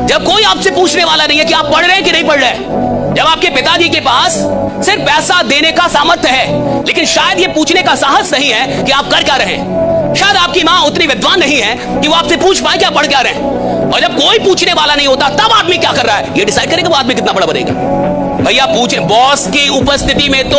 जब कोई आपसे पूछने वाला नहीं है कि आप पढ़ रहे हैं कि नहीं पढ़ रहे, जब आपके पिताजी के पास सिर्फ पैसा देने का सामर्थ्य है लेकिन शायद ये पूछने का साहस नहीं है कि आप कर क्या रहे हैं, शायद आपकी मां उतनी विद्वान नहीं है कि वो आपसे पूछ पाए कि आप पढ़ क्या रहे हैं, और जब कोई पूछने वाला नहीं होता तब आदमी क्या कर रहा है ये डिसाइड करेगा वो आदमी कितना बड़ा बनेगा। भैया पूछे, बॉस की उपस्थिति में तो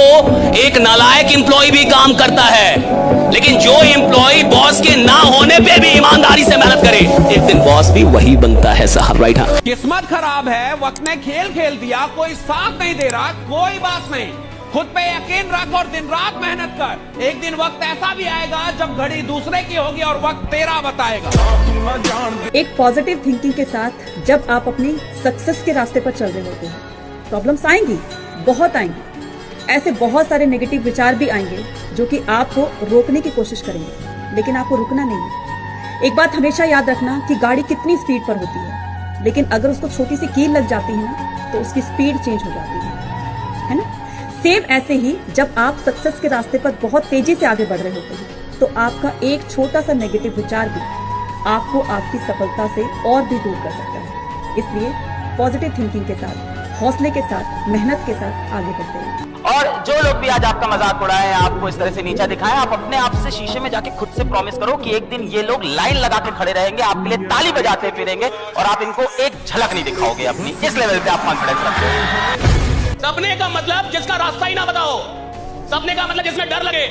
एक नालायक एम्प्लॉय भी काम करता है, लेकिन जो एम्प्लॉय बॉस के ना होने पे भी ईमानदारी से मेहनत करे एक दिन बॉस भी वही बनता है साहब, राइट? हाँ, किस्मत खराब है, वक्त ने खेल खेल दिया, कोई साथ नहीं दे रहा, कोई बात नहीं, खुद पे यकीन रख और दिन रात मेहनत कर। एक दिन वक्त ऐसा भी आएगा जब घड़ी दूसरे की होगी और वक्त तेरा बताएगा। एक पॉजिटिव थिंकिंग के साथ जब आप अपनी सक्सेस के रास्ते पर चल रहे होते हैं, प्रॉब्लम्स आएंगी, बहुत आएंगी, ऐसे बहुत सारे नेगेटिव विचार भी आएंगे जो कि आपको रोकने की कोशिश करेंगे, लेकिन आपको रुकना नहीं है। एक बात हमेशा याद रखना कि गाड़ी कितनी स्पीड पर होती है, लेकिन अगर उसको छोटी सी कील लग जाती है ना तो उसकी स्पीड चेंज हो जाती है ना? सेम ऐसे ही जब आप सक्सेस के रास्ते पर बहुत तेजी से आगे बढ़ रहे होते हैं तो आपका एक छोटा सा नेगेटिव विचार भी आपको आपकी सफलता से और भी दूर कर सकता है। इसलिए पॉजिटिव थिंकिंग के साथ, हौसले के साथ, मेहनत के साथ आगे बढ़ते हैं। और जो लोग भी आज आपका मजाक उड़ाए, आपको इस तरह से नीचा दिखाएं, आप अपने आप से शीशे में जाके खुद से प्रॉमिस करो कि एक दिन ये लोग लाइन लगा के खड़े रहेंगे, आपके लिए ताली बजाते फिरेंगे और आप इनको एक झलक नहीं दिखाओगे अपनी। इस लेवल पे आप कॉन्फिडेंस रखते। सपने का मतलब जिसका रास्ता ही ना बताओ, सपने का मतलब जिसमें डर लगे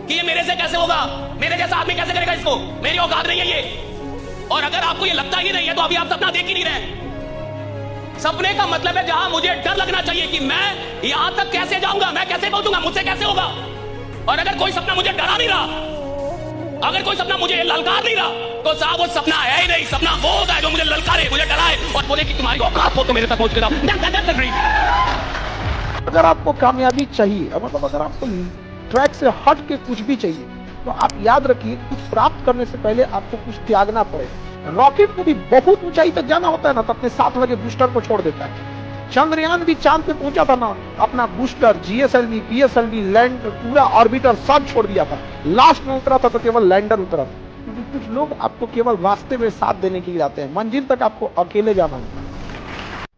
कि ये मेरे से कैसे होगा, मेरे जैसा आदमी कैसे करेगा इसको, मेरी औकात नहीं है ये। और अगर आपको ये लगता ही नहीं है तो अभी आप सपना देख ही नहीं रहे। सपने का मतलब है जहां मुझे डर लगना चाहिए कि मैं यहां तक कैसे जाऊंगा, मैं कैसे पहुंचूंगा, मुझसे कैसे होगा। और अगर कोई सपना मुझे डरा नहीं रहा, अगर कोई सपना मुझे ललकार नहीं रहा, तो साहब वो सपना है ही नहीं। सपना वो होता है जो मुझे ललकारे, मुझे डराए और बोले कि तुम्हारी औकात हो तो मेरे तक पहुंच के जाओ। अगर आपको कामयाबी चाहिए, मतलब अगर आपको ट्रैक से हट के कुछ भी चाहिए, तो आप याद रखिए कुछ प्राप्त करने से पहले आपको कुछ त्यागना पड़ेगा। रॉकेट को भी बहुत ऊंचाई तक जाना होता है ना, तो अपने साथ लगे बूस्टर को छोड़ देता है। चंद्रयान भी चांद पे पहुंचा था ना, अपना बूस्टर, जीएसएलवी, पीएसएलवी, लैंड, पूरा ऑर्बिटर सब छोड़ दिया था। लास्ट में उतरा था तो केवल लैंडर उतरा था। क्योंकि कुछ लोग आपको केवल रास्ते में साथ देने के लिए आते हैं, मंजिल तक आपको अकेले जाना होता है।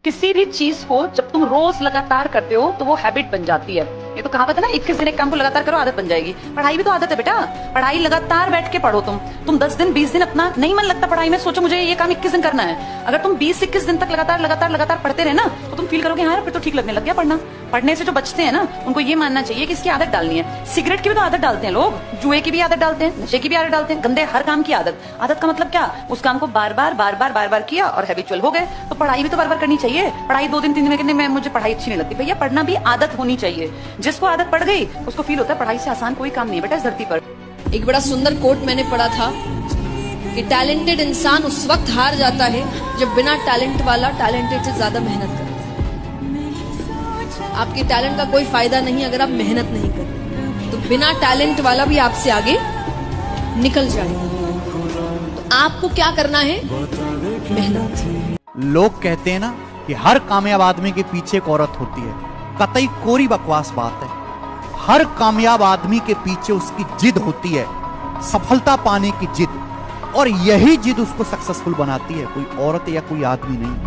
किसी भी चीज को जब तुम रोज लगातार करते हो तो वो हैबिट बन जाती है। ये तो कहावत है ना, 21 दिन एक काम को लगातार करो आदत बन जाएगी। पढ़ाई भी तो आदत है बेटा। पढ़ाई लगातार बैठ के पढ़ो, तुम 10 दिन 20 दिन अपना नहीं मन लगता पढ़ाई में, सोचो मुझे ये काम 21 दिन करना है। अगर तुम 20-21 दिन तक लगातार पढ़ते रहे ना तो तुम फील करोगे हाँ फिर तो ठीक लगने लग गया पढ़ना। पढ़ने से जो बचते हैं ना उनको ये मानना चाहिए कि इसकी आदत डालनी है। सिगरेट की भी तो आदत डालते हैं लोग, जुए की भी आदत डालते हैं, नशे की भी आदत डालते हैं, गंदे हर काम की आदत। आदत का मतलब क्या? उस काम को बार बार किया और हैबिचुअल हो गए। तो पढ़ाई भी तो बार करनी चाहिए। पढ़ाई 2 दिन 3 दिन में मुझे पढ़ाई अच्छी नहीं लगती, भैया पढ़ना भी आदत होनी चाहिए। जिसको आदत पड़ गई उसको फील होता है पढ़ाई से आसान कोई काम नहीं है बेटा इस धरती पर। एक बड़ा सुंदर कोट मैंने पढ़ा था कि टैलेंटेड इंसान उस वक्त हार जाता है जब बिना टैलेंट वाला टैलेंटेड से ज्यादा मेहनत करता है। आपके टैलेंट का कोई फायदा नहीं अगर आप मेहनत नहीं करते, तो बिना टैलेंट वाला भी आपसे आगे निकल जाएगा। तो आपको क्या करना है? मेहनत। लोग कहते हैं ना कि हर कामयाब आदमी के पीछे एक औरत होती है, कतई कोरी बकवास बात है। हर कामयाब आदमी के पीछे उसकी जिद होती है, सफलता पाने की जिद, और यही जिद उसको सक्सेसफुल बनाती है, कोई औरत या कोई आदमी नहीं।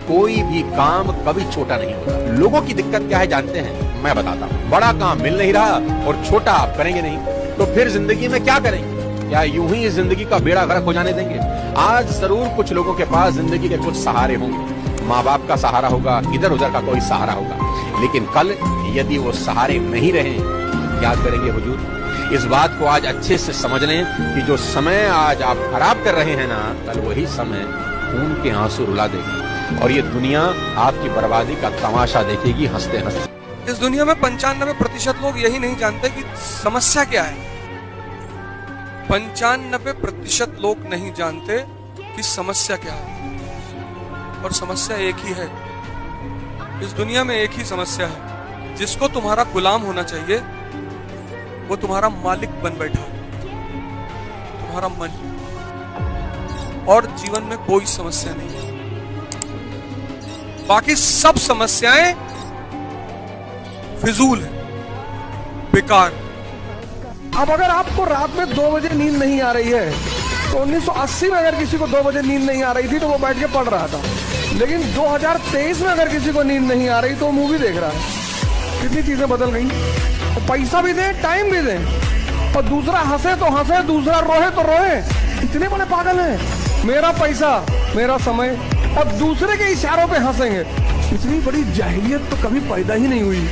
कोई भी काम कभी छोटा नहीं होता। लोगों की दिक्कत क्या है जानते हैं? मैं बताता हूँ। बड़ा काम मिल नहीं रहा और छोटा आप करेंगे नहीं, तो फिर जिंदगी में क्या करेंगे? क्या यूं ही इस जिंदगी का बेड़ा गर्क हो जाने देंगे? आज जरूर कुछ लोगों के पास जिंदगी के कुछ सहारे होंगे, माँ बाप का सहारा होगा, इधर उधर का कोई सहारा होगा, लेकिन कल यदि वो सहारे नहीं रहे, क्या करेंगे हुजूर? इस बात को आज अच्छे से समझ लें कि जो समय आज आप खराब कर रहे हैं ना, कल वही समय खून के आंसू रुला देगा और ये दुनिया आपकी बर्बादी का तमाशा देखेगी हंसते हंसते। इस दुनिया में 95% लोग यही नहीं जानते कि समस्या क्या है। 95% लोग नहीं जानते कि समस्या क्या है, और समस्या एक ही है। इस दुनिया में एक ही समस्या है, जिसको तुम्हारा गुलाम होना चाहिए वो तुम्हारा मालिक बन बैठा है, तुम्हारा मन। और जीवन में कोई समस्या नहीं है, बाकी सब समस्याएं फिजूल है, बेकार। अब अगर आपको रात में 2 बजे नींद नहीं आ रही है तो 1980 में अगर किसी को 2 बजे नींद नहीं आ रही थी तो वो बैठ के पढ़ रहा था, लेकिन 2023 में अगर किसी को नींद नहीं आ रही तो वो मूवी देख रहा है। कितनी चीजें बदल गई। तो पैसा भी दें, टाइम भी दें, और दूसरा हंसे तो हंसे, दूसरा रोए तो रोए। इतने बड़े पागल हैं। मेरा पैसा, मेरा समय, और दूसरे के इशारों पे हंसेंगे। इतनी बड़ी जाहिलियत तो कभी पैदा ही नहीं हुई।